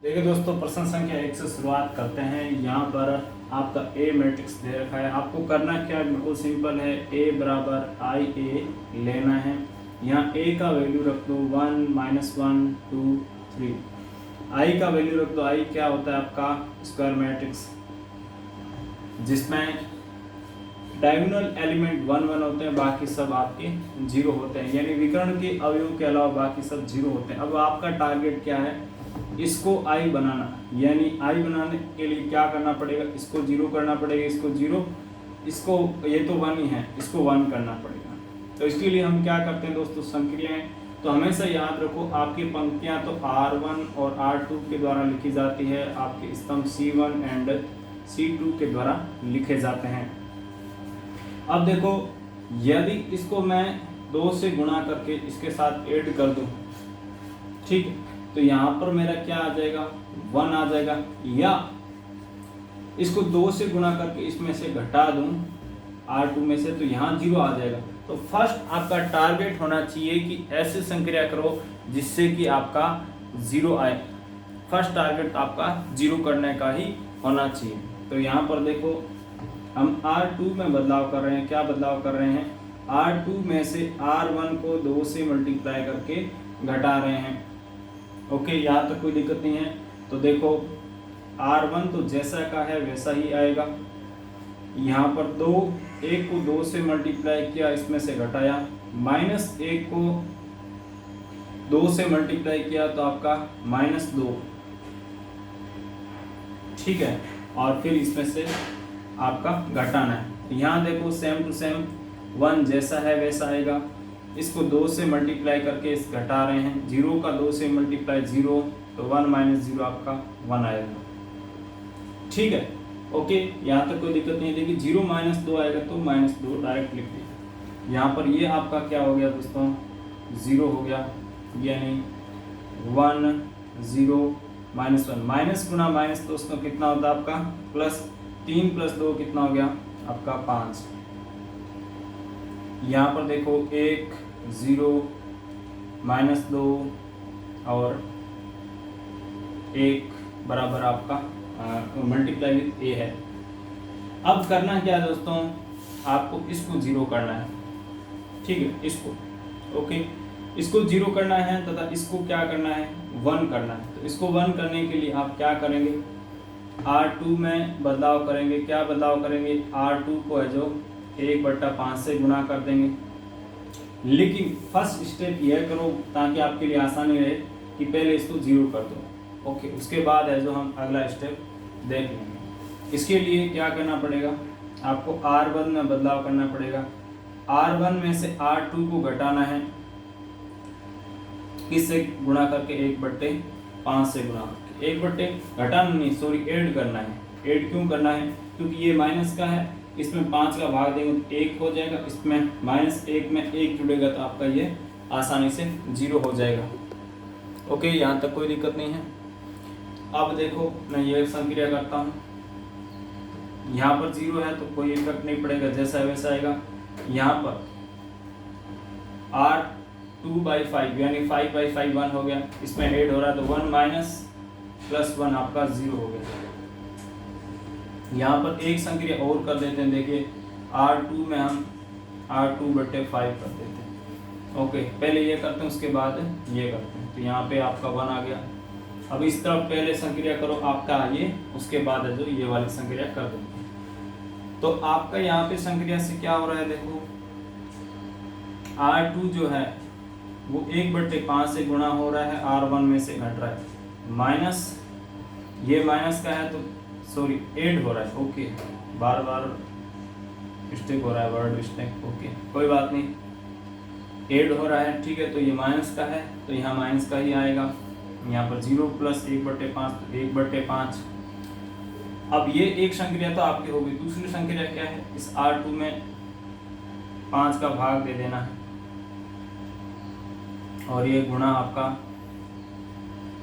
देखिए दोस्तों, प्रश्न संख्या 1 से शुरुआत करते हैं। यहाँ पर आपका ए मैट्रिक्स दे रखा है। आपको करना क्या है, बिल्कुल सिंपल है। ए बराबर आई ए लेना है। यहाँ ए का वैल्यू रख दो 1 -1 2 3। आई का वैल्यू रख दो। आई क्या होता है आपका स्क्वायर मैट्रिक्स, जिसमें डायगोनल एलिमेंट 1 1 होते हैं, बाकी सब आपके 0 होते हैं। यानी विकर्ण के अवयव के अलावा बाकी सब 0 होते हैं। अब आपका टारगेट क्या है, इसको आई बनाना। यानी आई बनाने के लिए क्या करना पड़ेगा, इसको 0 करना पड़ेगा, इसको 0, इसको ये तो 1 ही है, इसको 1 करना पड़ेगा। तो इसके लिए हम क्या करते हैं दोस्तों, संक्रियाएं। तो हमेशा याद रखो, आपकी पंक्तियां तो R1 और R2 के द्वारा लिखी जाती है, आपके स्तंभ C1 एंड C2 के द्वारा लिखे जाते हैं। अब देखो, यदि इसको मैं 2 से गुणा करके इसके साथ ऐड कर दूं, ठीक है, तो यहाँ पर मेरा क्या आ जाएगा, 1 आ जाएगा। या इसको 2 से गुणा करके इसमें से घटा दूं R2 में से, तो यहाँ 0 आ जाएगा। तो फर्स्ट आपका टारगेट होना चाहिए कि ऐसे संक्रिया करो जिससे कि आपका 0 आए। फर्स्ट टारगेट आपका 0 करने का ही होना चाहिए। तो यहाँ पर देखो, हम R2 में बदलाव कर रहे हैं। क्या बदलाव कर रहे हैं, R2 में से R1 को 2 से मल्टीप्लाई करके घटा रहे हैं। ओके, यहाँ तक कोई दिक्कत नहीं है। तो देखो, R1 तो जैसा का है वैसा ही आएगा। यहाँ पर 1 को 2 से मल्टीप्लाई किया, इसमें से घटाया, -1 को 2 से मल्टीप्लाई किया तो आपका -2, ठीक है, और फिर इसमें से आपका घटाना है। यहाँ देखो, सेम टू सेम 1 जैसा है वैसा आएगा। इसको 2 से मल्टीप्लाई करके इस घटा रहे हैं। 0 का 2 से मल्टीप्लाई 0, तो 1 - 0 आपका 1 आएगा। ठीक है, ओके, यहाँ तक कोई दिक्कत नहीं। देखिए 0 - 2 आएगा तो -2 डायरेक्ट लिख दिया। यहाँ पर ये आपका क्या हो गया दोस्तों, 0 हो गया। यानी 1 0 -1, माइनस गुना माइनस दोस्तों कितना होता है आपका, प्लस। 3 + 2 कितना हो गया आपका 5। यहाँ पर देखो 1 0 -2 और 1 बराबर आपका मल्टीप्लाई विथ ए है। अब करना क्या है दोस्तों, आपको इसको 0 करना है, ठीक है, इसको ओके, इसको 0 करना है तथा इसको क्या करना है, 1 करना है। तो इसको 1 करने के लिए आप क्या करेंगे, R2 में बदलाव करेंगे। क्या बदलाव करेंगे, R2 को है जो 1/5 से गुणा कर देंगे। लेकिन फर्स्ट स्टेप यह करो ताकि आपके लिए आसानी रहे कि पहले इसको 0 कर दो। ओके, उसके बाद है जो हम अगला स्टेप देख लेंगे। इसके लिए क्या करना पड़ेगा, आपको R1 में बदलाव करना पड़ेगा। R1 में से R2 को घटाना है, किससे गुणा करके, 1/5 से गुणा करके। 1 घटाना नहीं, सॉरी, ऐड करना है। ऐड क्यों करना है, क्योंकि ये माइनस का है, इसमें 5 का भाग देंगे तो 1 हो जाएगा, इसमें -1 में 1 जुड़ेगा तो आपका ये आसानी से 0 हो जाएगा। ओके, यहाँ तक कोई दिक्कत नहीं है। अब देखो, मैं ये संक्रिया करता हूँ। यहाँ पर 0 है तो कोई इफेक्ट नहीं पड़ेगा, जैसा है वैसा आएगा। यहाँ पर R2/5 यानी 5/5 1 हो गया, इसमें ऐड हो रहा है तो 1 - +1 आपका 0 हो गया। यहाँ पर एक संक्रिया और कर देते हैं। देखिए R2 में हम R2/5 कर देते हैं। ओके, पहले ये करते हैं, उसके बाद ये करते हैं। तो यहाँ पे आपका 1 आ गया। अब इस तरफ पहले संक्रिया करो आपका ये, उसके बाद है जो ये वाली संक्रिया कर देंगे। तो आपका यहाँ पे संक्रिया से क्या हो रहा है, देखो R2 जो है वो 1/5 से गुणा हो रहा है, R1 में से घट रहा है, माइनस, ये माइनस का है तो सॉरी ऐड हो रहा है। ओके, बार बार मिस्टेक हो रहा है, वर्ड मिस्टेक। ओके, कोई बात नहीं, ऐड हो रहा है, ठीक है। तो ये माइनस का है तो यहाँ माइनस का ही आएगा। यहाँ पर 0 + 1/5 तो 1/5। अब ये एक संक्रिया तो आपकी होगी। दूसरी संक्रिया क्या है, इस R2 में 5 का भाग दे देना है और ये गुणा आपका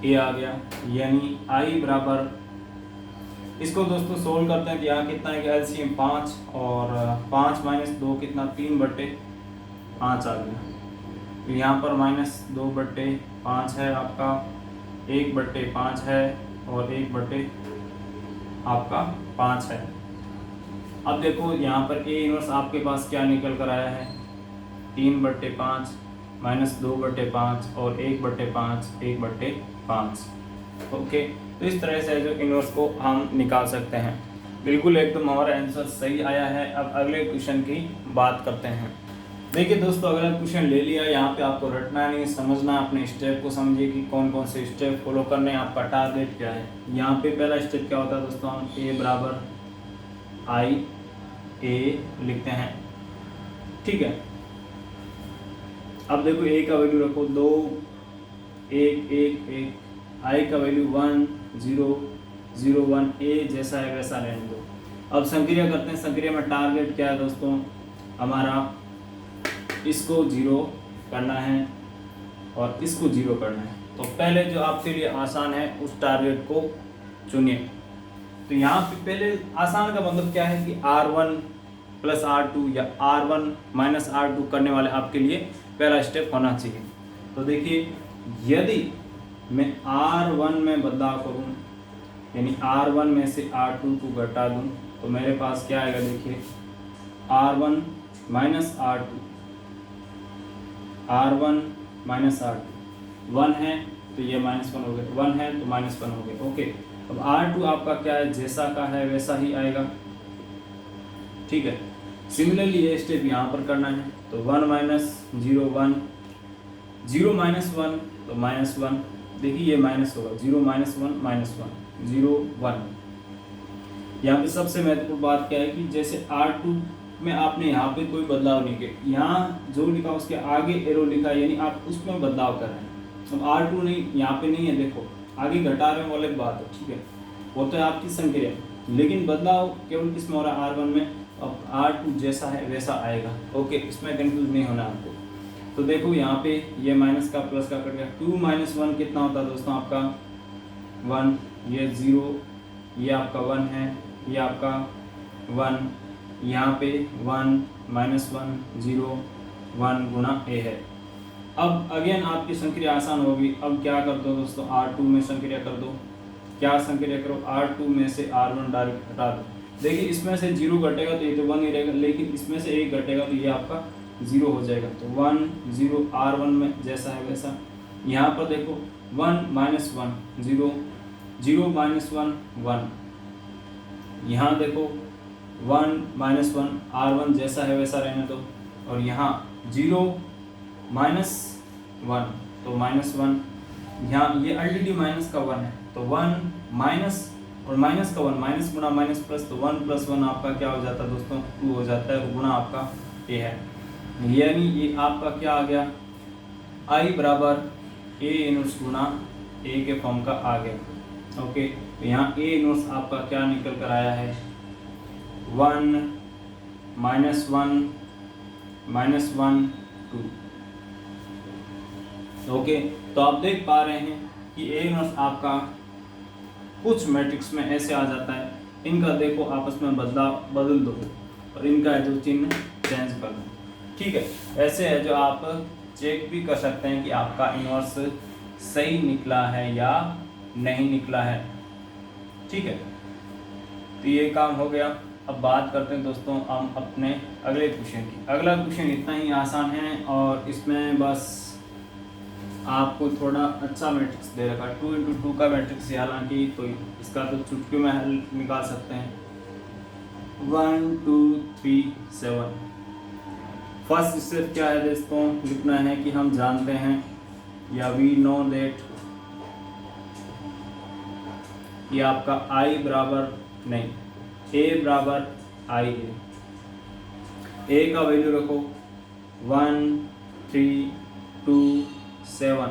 ए आ गया। यानी I बराबर, इसको दोस्तों सोल्व करते हैं तो यहाँ कितना है, एलसीएम 5 और 5 - 2 कितना, 3/5 आ गया। तो यहाँ पर -2/5 है आपका, 1/5 है और 1/5 आपका 5 है। अब देखो यहाँ पर ए इनवर्स आपके पास क्या निकल कर आया है, 3/5 माइनस 2/5 और 1/5 1/5। ओके, तो इस तरह से जो इनवर्स को हम निकाल सकते हैं। बिल्कुल एकदम हमारा आंसर सही आया है। अब अगले क्वेश्चन की बात करते हैं। देखिए दोस्तों, अगला क्वेश्चन ले लिया, यहाँ पे आपको रटना नहीं, समझना, अपने स्टेप को समझिए कि कौन कौन से स्टेप फॉलो करने हैं, आपका टारगेट क्या है। यहाँ पे पहला स्टेप क्या होता है दोस्तों, हम ए बराबर आई ए लिखते हैं, ठीक है। अब देखो ए का वैल्यू रखो 2 1 1 1, आई का वैल्यू 1 0 0 1, ए जैसा है वैसा रहने दो। अब संक्रिया करते हैं। संक्रिया में टारगेट क्या है दोस्तों हमारा, इसको 0 करना है और इसको 0 करना है। तो पहले जो आपके लिए आसान है उस टारगेट को चुनिए। तो यहाँ पे पहले आसान का मतलब क्या है कि R1 प्लस R2 या R1 माइनस R2 करने वाले आपके लिए पहला स्टेप होना चाहिए। तो देखिए, यदि मैं R1 में बदलाव करूँ, यानी R1 में से R2 को घटा दूँ, तो मेरे पास क्या आएगा, देखिए R1 minus R2, R1 minus R2, 1 है तो ये -1 हो गया, 1 है तो -1 हो गया। ओके, अब R2 आपका क्या है, जैसा का है वैसा ही आएगा, ठीक है। सिमिलरली ये स्टेप यहाँ पर करना है। तो 1 माइनस 0 1, 0 माइनस 1 तो -1, देखिए ये माइनस होगा, 0 माइनस 1 -1 0 1। यहाँ पे सबसे महत्वपूर्ण बात क्या है कि जैसे R2 में आपने यहाँ पे कोई बदलाव नहीं किया, यहाँ जो लिखा उसके आगे एरो लिखा है, यानी आप उसमें बदलाव कर रहे हैं। अब R2 नहीं, यहाँ पे नहीं है, देखो आगे घटा रहे हैं वो अलग बात है, ठीक है, वो तो है आपकी संक्रिया, लेकिन बदलाव केवल किसमें हो रहा है, R1 में। अब R2 जैसा है वैसा आएगा। ओके, इसमें कंफ्यूज नहीं होना आपको। तो देखो यहाँ पे ये माइनस का प्लस का कट गया, 2 माइनस 1 कितना होता है दोस्तों आपका 1, ये 0, ये आपका 1 है, ये आपका 1, यहाँ पे 1 माइनस 1 0 1 गुना ए है। अब अगेन आपकी संक्रिया आसान होगी। अब क्या कर दो दोस्तों, R2 में संक्रिया कर दो। क्या संक्रिया करो, R2 में से R1 डायरेक्ट हटा दो। देखिए इसमें से 0 घटेगा तो ये तो 1 ही रहेगा, लेकिन इसमें से 1 घटेगा तो ये आपका 0 हो जाएगा। तो 1 0 R1 में जैसा है वैसा। यहाँ पर देखो 1 माइनस 1 0 0 माइनस 1 1, यहाँ देखो 1 माइनस 1 R1 जैसा है वैसा रहने दो, और यहाँ 0 माइनस 1 तो -1, यहाँ ये ऑलरेडी माइनस का 1 है तो 1 माइनस और माइनस का 1, माइनस गुना माइनस प्लस, तो 1 प्लस 1 आपका क्या हो जाता है दोस्तों 2 हो जाता है, गुना आपका ए है, यानी ये आपका क्या आ गया, आई बराबर ए इनवर्स गुना ए के फॉर्म का आ गया। ओके, तो यहाँ ए इनवर्स आपका क्या निकल कर आया है 1 माइनस 1 माइनस 1 2। ओके, तो आप देख पा रहे हैं कि ए इनवर्स आपका कुछ मैट्रिक्स में ऐसे आ जाता है, इनका देखो आपस में बदल दो और इनका जो चिन्ह चेंज कर दो, ठीक है। ऐसे है जो आप चेक भी कर सकते हैं कि आपका इनवर्स सही निकला है या नहीं निकला है, ठीक है। तो ये काम हो गया। अब बात करते हैं दोस्तों हम अपने अगले क्वेश्चन की। अगला क्वेश्चन इतना ही आसान है और इसमें बस आपको थोड़ा अच्छा मैट्रिक्स दे रखा है, 2 इंटू 2 का मैट्रिक्स है, हालांकि तो इसका तो चुटकी में हल निकाल सकते हैं। 1 2 3 7। फर्स्ट स्टेप क्या है दोस्तों, लिखना है कि हम जानते हैं या वी नो दैट कि आपका आई बराबर नहीं, ए बराबर आई है। ए का वैल्यू रखो 1 3 2 7,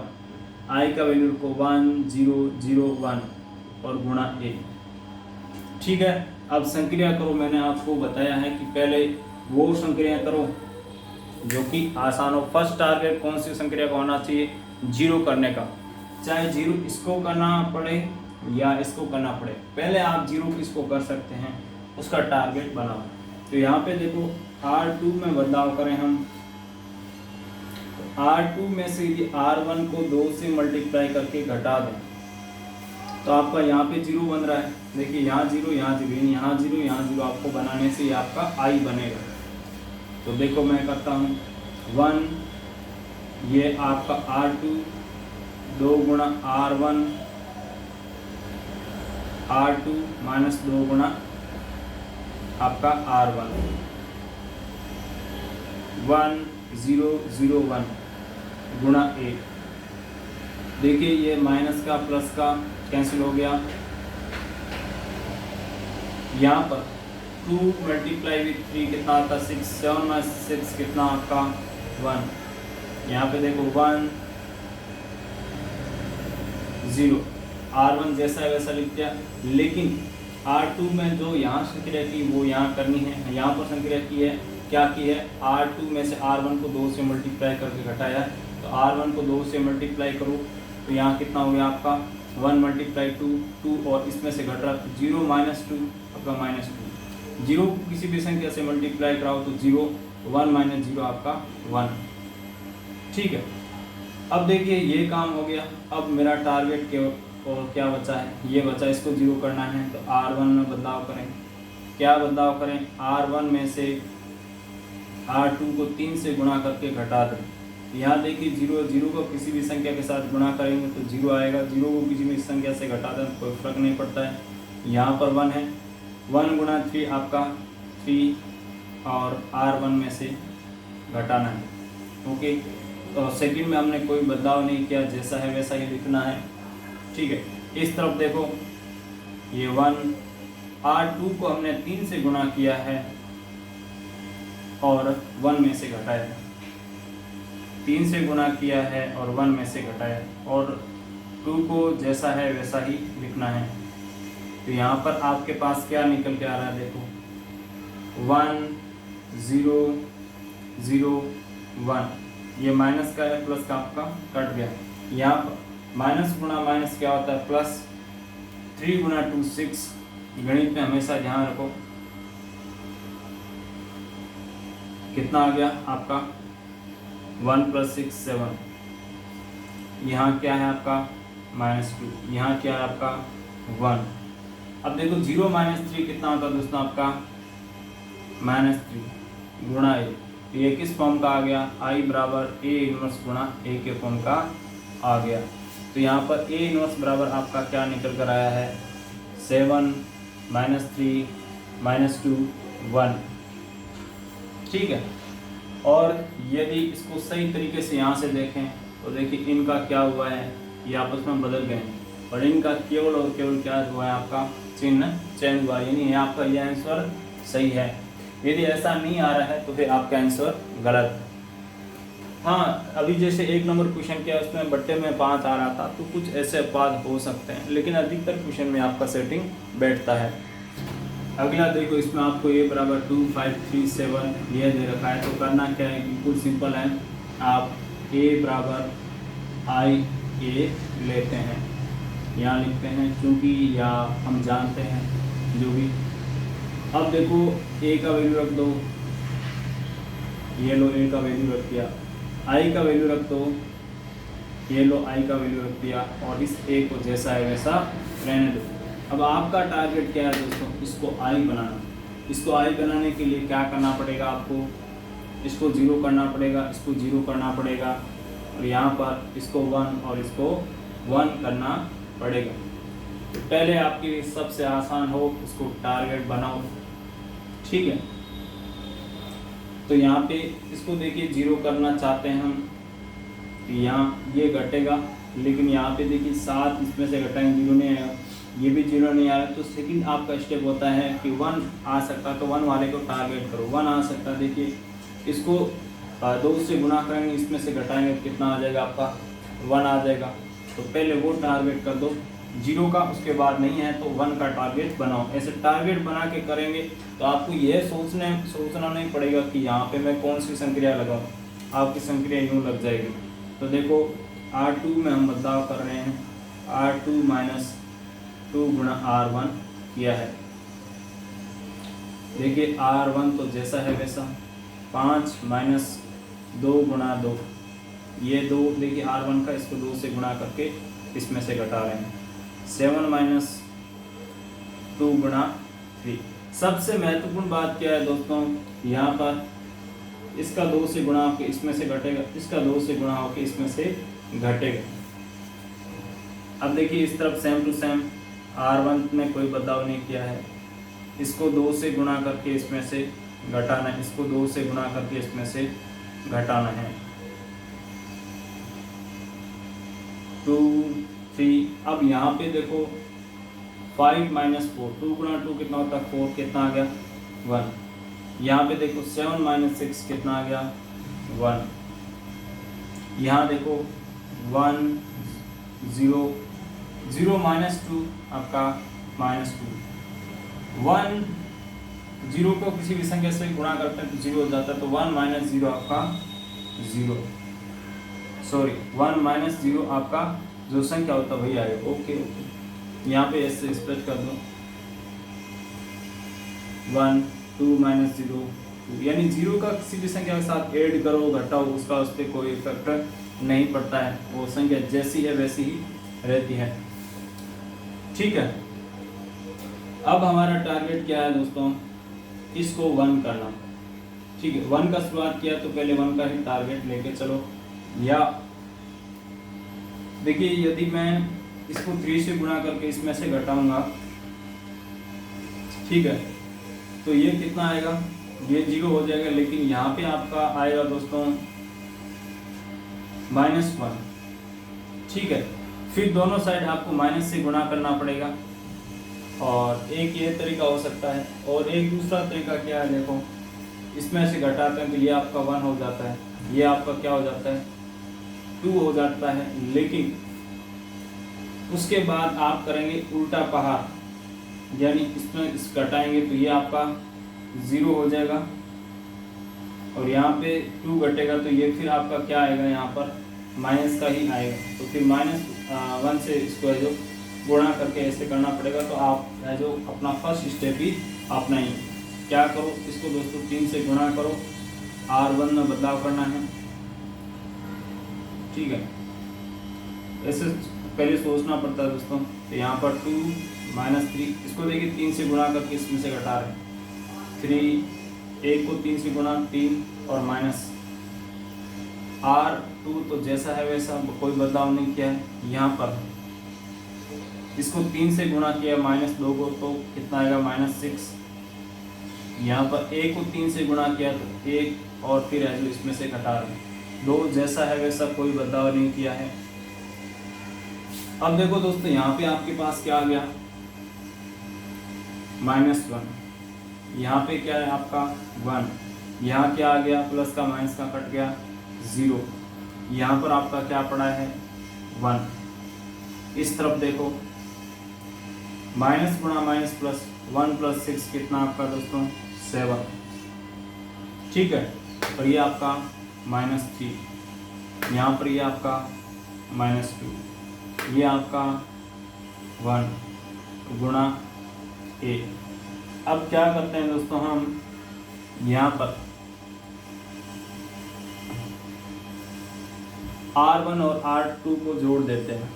आई का वैल्यू रखो 1 0 0 1 और गुणा ए, ठीक है। अब संक्रिया करो, मैंने आपको बताया है कि पहले वो संक्रिया करो जो कि आसान हो। फर्स्ट टारगेट कौन सी संक्रिया का होना चाहिए, 0 करने का, चाहे 0 इसको करना पड़े या इसको करना पड़े, पहले आप 0 किसको कर सकते हैं उसका टारगेट बनाओ। तो यहाँ पे देखो R2 में बदलाव करें हम, तो R2 में से यदि R1 को 2 से मल्टीप्लाई करके घटा दें तो आपका यहाँ पे 0 बन रहा है। देखिए यहाँ 0 यहाँ 0, यहाँ 0 यहाँ 0 आपको बनाने से ये आपका I बनेगा। तो देखो मैं करता हूँ 1, ये आपका R2, 2 गुणा R1, R2 माइनस 2 गुणा आपका R1, 1 0 0 1 गुणा 1। देखिए ये माइनस का प्लस का कैंसिल हो गया। यहाँ पर 2 मल्टीप्लाई विथ 3 कितना आता है 6, 7 माइनस 6 कितना आपका 1। यहाँ पे देखो 1 0, R1 जैसा है वैसा लिख दिया, लेकिन R2 में जो यहाँ संक्रिया की वो यहाँ करनी है। यहाँ पर संक्रिया की है, क्या की है, R2 में से R1 को 2 से मल्टीप्लाई करके घटाया। तो R1 को 2 से मल्टीप्लाई करो तो यहाँ कितना हो गया आपका 1 मल्टीप्लाई 2 और इसमें से घट रहा 0 माइनस 2 आपका माइनस 2। 0 को किसी भी संख्या से मल्टीप्लाई कराओ तो 0, 1 माइनस 0 आपका 1। ठीक है, अब देखिए ये काम हो गया। अब मेरा टारगेट के और क्या बचा है, ये बचा, इसको 0 करना है। तो R1 में बदलाव करें। क्या बदलाव करें, R1 में से R2 को 3 से गुणा करके घटा दें। यहाँ देखिए 0 को किसी भी संख्या के साथ गुणा करेंगे तो 0 आएगा, 0 को किसी भी संख्या से घटा दें कोई फर्क नहीं पड़ता है। यहाँ पर 1 है, 1 गुणा 3 आपका 3 और R1 में से घटाना है। ओके, तो सेकंड में हमने कोई बदलाव नहीं किया, जैसा है वैसा ही लिखना है। ठीक है, इस तरफ देखो ये 1, R2 को हमने 3 से गुणा किया है और 1 में से घटाया है। 3 से गुणा किया है और 1 में से घटाया है, और 2 को जैसा है वैसा ही लिखना है। तो यहाँ पर आपके पास क्या निकल के आ रहा है, देखो 1 0 0 1, ये माइनस का है, प्लस का आपका कट गया। यहाँ पर माइनस गुणा माइनस क्या होता है, प्लस। 3 गुणा 2 6, गणित में हमेशा ध्यान रखो। कितना आ गया आपका 1 + 6 7। यहाँ क्या है आपका -2, यहाँ क्या है आपका 1। अब देखो 0 - 3 कितना होता है दोस्तों आपका -3 गुणा a। ये किस फॉर्म का आ गया, I बराबर A इनवर्स गुणा A के फॉर्म का आ गया। तो यहाँ पर A इनवर्स बराबर आपका क्या निकल कर आया है 7 -3 -2 1। ठीक है, और यदि इसको सही तरीके से यहाँ से देखें तो देखिए इनका क्या हुआ है, ये आपस में बदल गए और इनका केवल और केवल क्या हुआ है आपका चिन्ह चेंज हुआ, यानी आपका यह आंसर सही है। यदि ऐसा नहीं आ रहा है तो फिर आपका आंसर गलत है। हाँ, अभी जैसे 1 नंबर क्वेश्चन किया उसमें बट्टे में 5 आ रहा था, तो कुछ ऐसे अपवाद हो सकते हैं, लेकिन अधिकतर क्वेश्चन में आपका सेटिंग बैठता है। अगला देखो, इसमें आपको a बराबर 2 5 3 7 यह दे रखा है। तो करना क्या है, बिल्कुल सिंपल है, आप a बराबर I a लेते हैं, यहाँ लिखते हैं क्योंकि या हम जानते हैं जो भी। अब देखो a का वैल्यू रख दो, ये लो a का वैल्यू रख दिया, I का वैल्यू रख दो, ये लो I का वैल्यू रख दिया, और इस a को जैसा है वैसा रहने दो। अब आपका टारगेट क्या है दोस्तों, इसको I बनाना। इसको I बनाने के लिए क्या करना पड़ेगा आपको, इसको 0 करना पड़ेगा, इसको 0 करना पड़ेगा, और यहाँ पर इसको 1 और इसको 1 करना पड़ेगा। तो पहले आपके लिए सबसे आसान हो, इसको टारगेट बनाओ। ठीक है, तो यहाँ पे इसको देखिए 0 करना चाहते हैं हम, तो यहाँ ये घटेगा, लेकिन यहाँ पे देखिए 7 इसमें से घटाएंगे 0 नहीं आएगा, ये भी 0 नहीं आ रहा। तो सेकंड आपका स्टेप होता है कि 1 आ सकता, तो 1 वाले को टारगेट करो। 1 आ सकता, देखिए इसको 2 से गुणा करेंगे, इसमें से घटाएंगे, कितना आ जाएगा आपका 1 आ जाएगा। तो पहले वो टारगेट कर दो 0 का, उसके बाद नहीं है तो 1 का टारगेट बनाओ। ऐसे टारगेट बना के करेंगे तो आपको यह सोचना नहीं पड़ेगा कि यहाँ पे मैं कौन सी संक्रिया लगाऊं, आपकी संक्रिया यूँ लग जाएगी। तो देखो R2 में हम बदलाव कर रहे हैं, R2 - 2 गुणा R1 किया है। देखिए R1 तो जैसा है वैसा, 5 - 2 गुणा 2, ये 2 देखिए R1 का, इसको 2 से गुणा करके इसमें से घटा रहे हैं। 7 माइनस 2 गुणा 3। सबसे महत्वपूर्ण बात क्या है दोस्तों, यहाँ पर इसका 2 से गुणा होकर इसमें से घटेगा, इसका 2 से गुणा होकर इसमें से घटेगा। अब देखिए इस तरफ सेम टू सेम R1 में कोई बदलाव नहीं किया है, इसको 2 से गुणा करके इसमें से घटाना है, इसको 2 से गुणा करके इसमें से घटाना है। 2 3। अब यहाँ पे देखो 5 माइनस 4, 2 गुणा 2 कितना होता है 4, कितना आ गया 1। यहाँ पे देखो 7 माइनस 6 कितना आ गया 1। यहाँ देखो 1 0 0 माइनस 2 आपका -2। 1 0 को किसी भी संख्या से गुणा करते हैं तो 0 हो जाता है, तो 1 माइनस 0 आपका 0, सॉरी 1 माइनस 0 आपका जो संख्या होता है वही आएगा। ओके ओके, यहाँ पे ऐसे स्प्रेड कर दो 1 2 माइनस 0 2, यानी 0 का किसी भी संख्या के साथ ऐड करो घटाओ उसका उस पर कोई इफेक्ट नहीं पड़ता है, वो संख्या जैसी है वैसी ही रहती है। ठीक है, अब हमारा टारगेट क्या है दोस्तों, इसको 1 करना। ठीक है, 1 का शुरुआत किया तो पहले 1 का ही टारगेट लेके चलो। या देखिए यदि मैं इसको 3 से गुणा करके इसमें से घटाऊंगा, ठीक है, तो ये कितना आएगा, ये 0 हो जाएगा, लेकिन यहाँ पे आपका आएगा दोस्तों -1। ठीक है, फिर दोनों साइड आपको माइनस से गुणा करना पड़ेगा, और एक ये तरीका हो सकता है, और एक दूसरा तरीका क्या है, देखो इसमें से घटाते हैं तो ये आपका 1 हो जाता है, ये आपका क्या हो जाता है 2 हो जाता है, लेकिन उसके बाद आप करेंगे उल्टा पहाड़, यानी इसमें इस घटाएंगे तो ये आपका 0 हो जाएगा, और यहाँ पे 2 घटेगा तो ये फिर आपका क्या आएगा, यहाँ पर माइनस का ही आएगा, तो फिर -1 से इसको जो गुणा करके ऐसे करना पड़ेगा। तो आप जो अपना फर्स्ट स्टेप ही अपनाइए। क्या करो, इसको दोस्तों 3 से गुणा करो, R1 में बदलाव करना है। ठीक है, ऐसे पहले सोचना पड़ता है दोस्तों। तो यहाँ पर 2 -3, इसको देखिए 3 से गुणा करके इसमें से घटा रहे हैं 3, 1 को 3 से गुणा 3 और माइनस R2 तो जैसा है वैसा, कोई बदलाव नहीं किया है। यहाँ पर इसको 3 से गुणा किया -2 को तो कितना आएगा -6। यहाँ पर 1 को 3 से गुणा किया तो 1, और फिर है जो इसमें से घटा रहे हैं 2, जैसा है वैसा, कोई बदलाव नहीं किया है। अब देखो दोस्तों यहाँ पे आपके पास क्या आ गया -1, यहाँ पे क्या है आपका 1, यहाँ क्या आ गया प्लस का माइनस का कट गया 0, यहाँ पर आपका क्या पड़ा है 1। इस तरफ देखो माइनस गुणा माइनस प्लस 1 + 6 कितना आपका दोस्तों 7। ठीक है, और ये आपका -3, यहाँ पर ये आपका -2, ये आपका 1 गुणा 1। अब क्या करते हैं दोस्तों, हम यहाँ पर R1 और R2 को जोड़ देते हैं।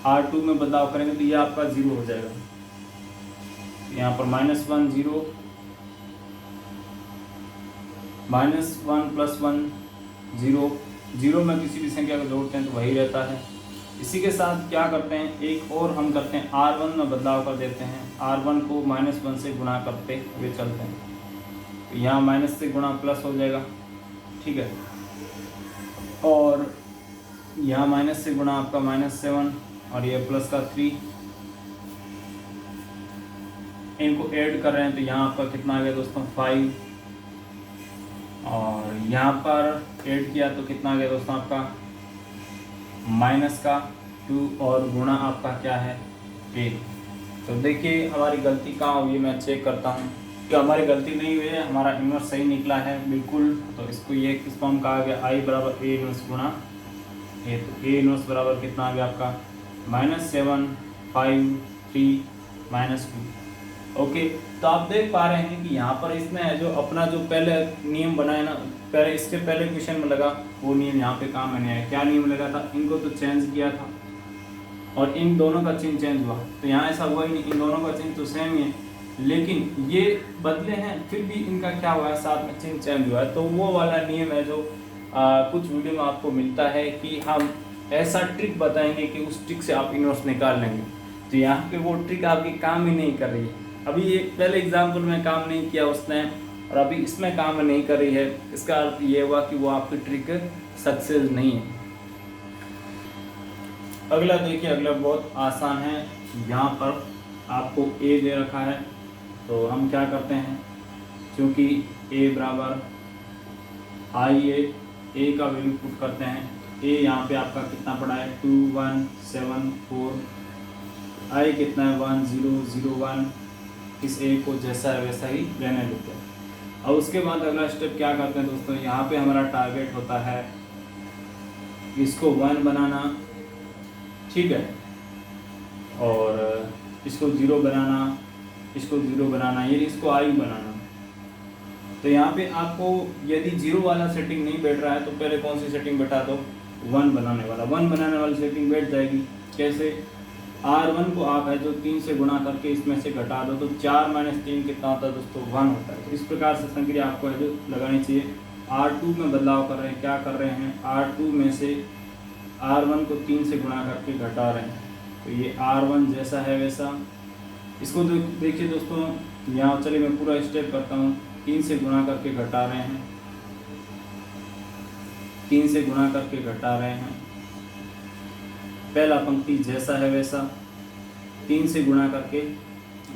R2 में बदलाव करेंगे तो ये आपका 0 हो जाएगा। यहाँ पर -1 0, -1 + 1 0, 0 में किसी भी संख्या को जोड़ते हैं तो वही रहता है। इसी के साथ क्या करते हैं, एक और हम करते हैं, R1 में बदलाव कर देते हैं। R1 को -1 से गुणा करते हुए चलते हैं, तो यहाँ माइनस से गुणा प्लस हो जाएगा। ठीक है, और यहाँ माइनस से गुणा आपका -7, और ये प्लस का 3, इनको ऐड कर रहे हैं तो यहाँ आपका कितना आ गया दोस्तों 5, और यहाँ पर ऐड किया तो कितना आ गया दोस्तों आपका -2, और गुणा आपका क्या है 1। तो देखिए हमारी गलती कहाँ हुई, मैं चेक करता हूँ कि हमारी गलती नहीं हुई है, हमारा इनवर्स सही निकला है बिल्कुल। तो इसको ये किस फॉर्म का आ गया, I = A इनवर्स गुणा A। तो A इनवर्स बराबर कितना आ गया आपका -7 5 3 -2, ओके, तो आप देख पा रहे हैं कि यहाँ पर इसने जो अपना जो पहले नियम बनाया ना, पहले इसके पहले क्वेश्चन में लगा वो नियम यहाँ पे काम में नहीं आया। क्या नियम लगा था, इनको तो चेंज किया था और इन दोनों का चिन्ह चेंज हुआ, तो यहाँ ऐसा हुआ ही नहीं, इन दोनों का चिन्ह तो सेम ही है, लेकिन ये बदले हैं फिर भी इनका क्या हुआ है, साथ में चिन्ह चेंज हुआ है। तो वो वाला नियम है जो कुछ वीडियो में आपको मिलता है कि हम ऐसा ट्रिक बताएंगे कि उस ट्रिक से आप इनवर्स निकाल लेंगे। तो यहाँ पे वो ट्रिक आपकी काम ही नहीं कर रही है। अभी ये पहले एग्जाम्पल में काम नहीं किया उसने और अभी इसमें काम नहीं कर रही है, इसका अर्थ ये हुआ कि वो आपकी ट्रिक सक्सेस नहीं है। अगला देखिए, अगला बहुत आसान है। यहाँ पर आपको ए दे रखा है, तो हम क्या करते हैं, क्योंकि ए बराबर आई ए का वैल्यू पुट करते हैं। ए यहाँ पे आपका कितना पड़ा है 2 1 7 4, आई कितना है 1 0 0 1, इस ए को जैसा है वैसा ही रहने देते हैं। और उसके बाद अगला स्टेप क्या करते हैं दोस्तों, यहाँ पे हमारा टारगेट होता है इसको 1 बनाना, ठीक है, और इसको 0 बनाना, इसको 0 बनाना, ये इसको आई बनाना। तो यहाँ पे आपको यदि 0 वाला सेटिंग नहीं बैठ रहा है तो पहले कौन सी सेटिंग बैठा दो, 1 बनाने वाला, 1 बनाने वाली सेटिंग बैठ जाएगी। कैसे, R1 को आप है जो 3 से गुणा करके इसमें से घटा दो, तो 4 - 3 कितना होता है दोस्तों, 1 होता है। तो इस प्रकार से संक्रिया आपको है जो लगानी चाहिए। R2 में बदलाव कर रहे हैं, क्या कर रहे हैं, R2 में से R1 को 3 से गुणा करके घटा रहे हैं, तो ये R1 जैसा है वैसा। इसको देखिए दोस्तों, यहाँ चलिए मैं पूरा स्टेप करता हूँ। 3 से गुणा करके घटा रहे हैं, 3 से गुणा करके घटा रहे हैं, पहला पंक्ति जैसा है वैसा, 3 से गुणा करके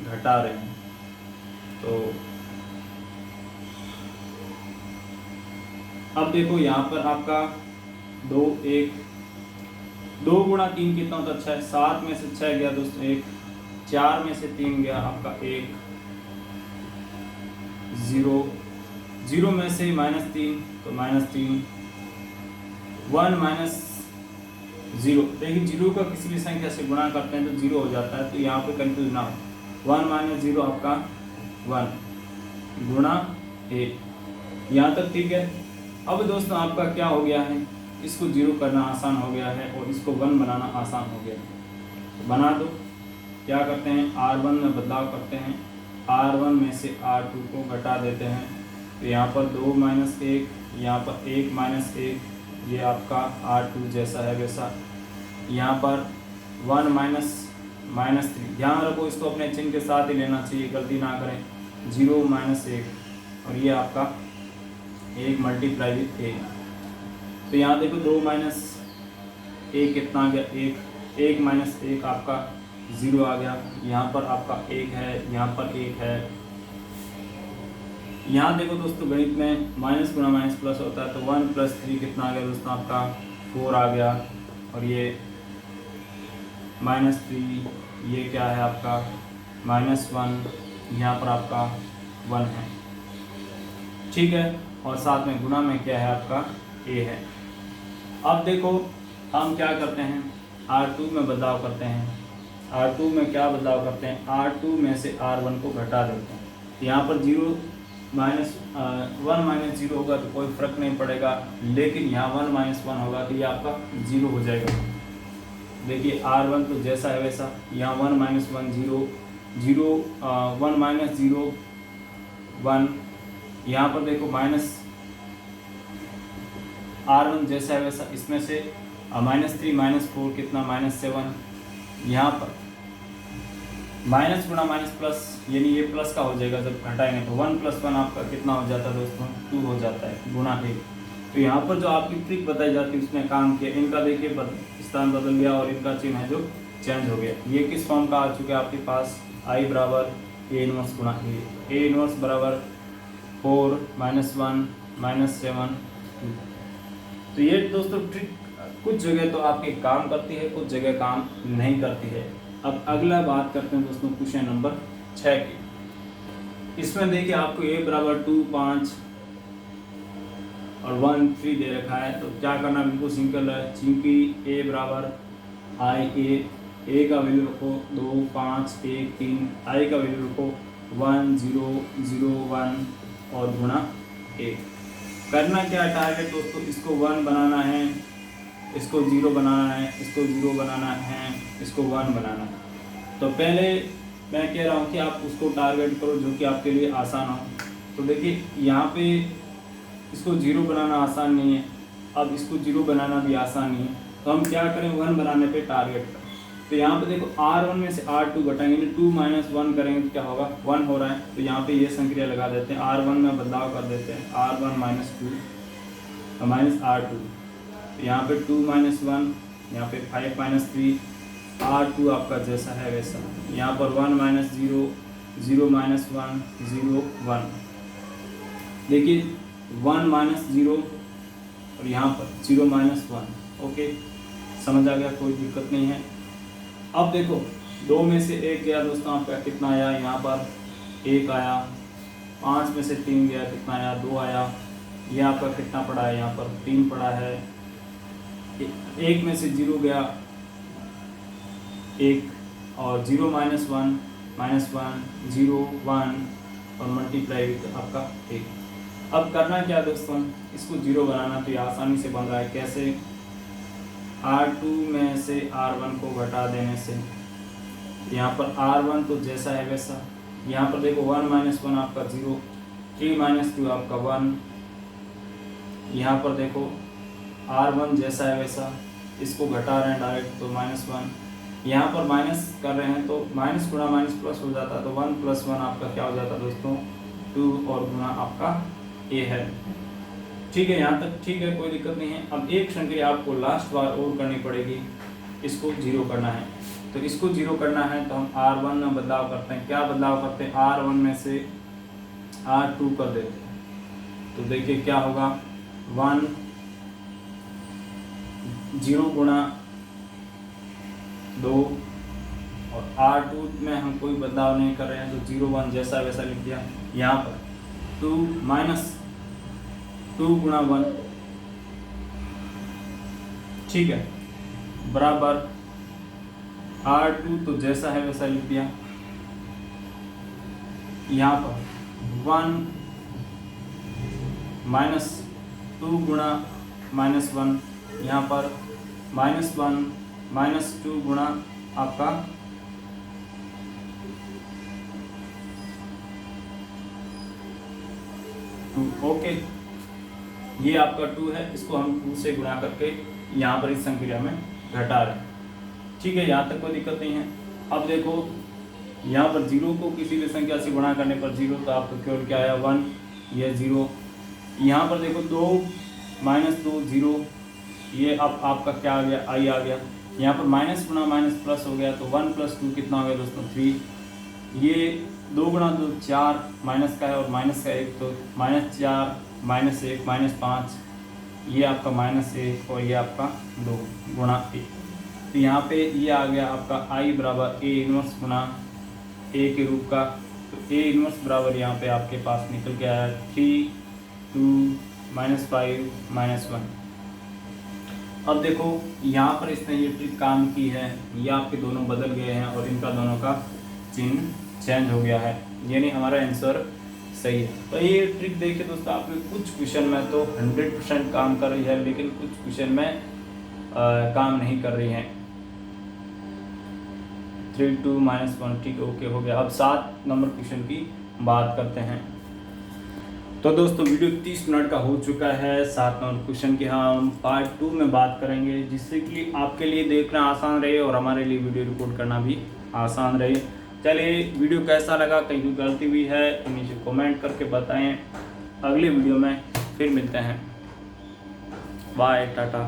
घटा रहे हैं। तो अब देखो यहाँ पर आपका 2 1 2 गुणा 3 कितना होता है, 6, 7 में से 6 गया दोस्तों 1, 4 में से 3 गया आपका 1, 0 0 में से -3 तो -3, 1 - 0। देखिए 0 का किसी भी संख्या से गुणा करते हैं तो 0 हो जाता है, तो यहाँ पे कंफ्यूज ना हो। 1 - 0 आपका 1 गुणा 1, यहाँ तक ठीक है। अब दोस्तों आपका क्या हो गया है, इसको 0 करना आसान हो गया है और इसको 1 बनाना आसान हो गया है। तो बना दो, क्या करते हैं, R1 में बदलाव करते हैं, R1 में से R2 को घटा देते हैं, तो यहाँ पर 2 - 1, यहाँ पर 1 - 1, ये आपका R2 जैसा है वैसा। यहाँ पर 1 - 3, ध्यान रखो इसको अपने चिन्ह के साथ ही लेना चाहिए, गलती ना करें। 0 - 1 और ये आपका 1 मल्टीप्लाई विथ 1, तो यहाँ देखो 2 - 1 कितना आ गया, 1 - 1 आपका 0 आ गया। यहाँ पर आपका 1 है, यहाँ पर 1 है। यहाँ देखो दोस्तों गणित में माइनस गुणा माइनस प्लस होता है, तो 1 + 3 कितना आ गया दोस्तों, आपका 4 आ गया। और ये -3, ये क्या है आपका -1, यहाँ पर आपका 1 है, ठीक है। और साथ में गुणा में क्या है आपका a है। अब देखो हम क्या करते हैं, R2 में बदलाव करते हैं। R2 में क्या बदलाव करते हैं, R2 में से R1 को घटा देते हैं। यहाँ पर 1 - 0 होगा तो कोई फर्क नहीं पड़ेगा, लेकिन यहाँ 1 - 1 होगा तो ये आपका 0 हो जाएगा। देखिए R1 तो जैसा है वैसा, यहाँ 1 - 1 0 0 1 - 0 1, यहाँ पर देखो R1 जैसा है वैसा, इसमें से -3 - 4 कितना -7, यहाँ पर माइनस गुणा माइनस प्लस, यानी ये प्लस का हो जाएगा जब घटाएंगे, तो 1 + 1 आपका कितना हो जाता है दोस्तों, 2 हो जाता है गुणा 1। तो यहाँ पर जो आपकी ट्रिक बताई जाती है उसने काम किया, इनका देखिए स्थान बदल गया और इनका चिन्ह है जो चेंज हो गया। ये किस फॉर्म का आ चुका है आपके पास, I बराबर A−1 गुणा A−1 बराबर 4 - 1 - 7। तो ये दोस्तों ट्रिक कुछ जगह तो आपके काम करती है, कुछ जगह काम नहीं करती है। अब अगला बात करते हैं दोस्तों क्वेश्चन नंबर 6 की। इसमें देखिए आपको a बराबर 2 5 और 1 3 दे रखा है, तो क्या करना बिल्कुल सिंपल है, क्योंकि a बराबर I a का वैल्यू रखो 2 5 1 3, I का वैल्यू रखो 1 0 0 1 और गुणा 1। करना क्या है टारगेट दोस्तों, इसको 1 बनाना है, इसको 0 बनाना है, इसको 0 बनाना है, इसको 1 बनाना है। तो पहले मैं कह रहा हूँ कि आप उसको टारगेट करो जो कि आपके लिए आसान हो। तो देखिए यहाँ पे इसको 0 बनाना आसान नहीं है, अब इसको 0 बनाना भी आसान नहीं है, तो हम क्या करें 1 बनाने पे टारगेट करें। तो यहाँ पे देखो R1 में से R2 घटाएंगे, 2 माइनस 1 करेंगे तो क्या होगा 1 हो रहा है, तो यहाँ पे ये संक्रिया लगा देते हैं, R1 में बदलाव कर देते हैं, R1 माइनस 2 माइनस R2, तो यहाँ पे 2 माइनस 1, यहाँ पे 5 माइनस 3, R2 आपका जैसा है वैसा, यहाँ पर 1 माइनस 0 0 माइनस 1 0 1, देखिए 1 माइनस 0 और यहाँ पर 0 माइनस 1। ओके, समझ आ गया, कोई दिक्कत नहीं है। अब देखो 2 में से 1 गया दोस्तों, आपका कितना आया, यहाँ पर 1 आया, 5 में से 3 गया, कितना आया 2 आया, ये आपका कितना पड़ा है, यहाँ पर 3 पड़ा है। 1 में से 0 गया 1 और 0 माइनस 1 0 1 और मल्टीप्लाई विद आपका 1। अब करना क्या दोस्तों, इसको 0 बनाना, तो ये आसानी से बन रहा है। कैसे, R2 में से R1 को घटा देने से, यहाँ पर R1 तो जैसा है वैसा, यहाँ पर देखो 1 माइनस 1 आपका 0, 3 माइनस 2 आपका 1, यहाँ पर देखो R1 जैसा है वैसा, इसको घटा रहे हैं डायरेक्ट तो माइनस 1, यहाँ पर माइनस कर रहे हैं तो माइनस गुणा माइनस प्लस हो जाता, तो 1 प्लस 1 आपका क्या हो जाता दोस्तों 2 और गुणा आपका A है। ठीक है, यहाँ तक ठीक है, कोई दिक्कत नहीं है। अब एक संक्रिया आपको लास्ट बार और करनी पड़ेगी, इसको 0 करना है। तो इसको 0 करना है तो हम R1 में बदलाव करते हैं। क्या बदलाव करते हैं, R1 में से R2 कर देते हैं। तो देखिए क्या होगा, 1 0 गुणा 2 और R2 में हम कोई बदलाव नहीं कर रहे हैं, तो 0 1 जैसा वैसा लिख दिया। यहाँ पर 2 माइनस 2 गुणा 1, ठीक है, बराबर R2 तो जैसा है वैसा लिख दिया। यहाँ पर 1 माइनस 2 गुणा माइनस 1, यहाँ पर माइनस 1 माइनस 2 गुणा आपका ओके, ये आपका 2 है, इसको हम 2 से गुणा करके यहाँ पर इस संक्रिया में घटा रहे हैं। ठीक है, यहाँ तक कोई दिक्कत नहीं है। अब देखो यहाँ पर 0 को किसी भी संख्या से गुणा करने पर 0, तो आपको केवल क्या आया 1, ये 0। यहाँ पर देखो 2 माइनस 2 0, ये अब आपका क्या आ गया, आई आ गया। यहाँ पर माइनस गुणा माइनस प्लस हो गया, तो 1 प्लस 2 कितना हो गया दोस्तों 3। ये 2 गुणा 2 4, माइनस का है और माइनस का 1, तो माइनस 4 माइनस 1 माइनस 5, ये आपका माइनस 1 और ये आपका 2 गुणा 1। तो यहाँ पे ये आ गया आपका I बराबर A इनवर्स गुणा A के रूप का। तो A इनवर्स बराबर यहाँ पे आपके पास निकल के आया 3 2 -5 -1। अब देखो यहाँ पर इसने ये ट्रिक काम की है, ये आपके दोनों बदल गए हैं और इनका दोनों का चिन्ह चेंज हो गया है, यानी हमारा आंसर सही है। तो ये ट्रिक देखिए दोस्तों, आपके कुछ क्वेश्चन में तो 100% काम कर रही है, लेकिन कुछ क्वेश्चन में काम नहीं कर रही है। 3 2 -1, ठीक है, ओके हो गया। अब 7 नंबर क्वेश्चन की बात करते हैं। तो दोस्तों वीडियो 30 मिनट का हो चुका है। 7 नंबर क्वेश्चन की हम पार्ट 2 में बात करेंगे, जिससे कि आपके लिए देखना आसान रहे और हमारे लिए वीडियो रिकॉर्ड करना भी आसान रहे। चलिए, वीडियो कैसा लगा, कहीं कोई गलती हुई है तो नीचे कमेंट करके बताएं। अगले वीडियो में फिर मिलते हैं। बाय, टाटा।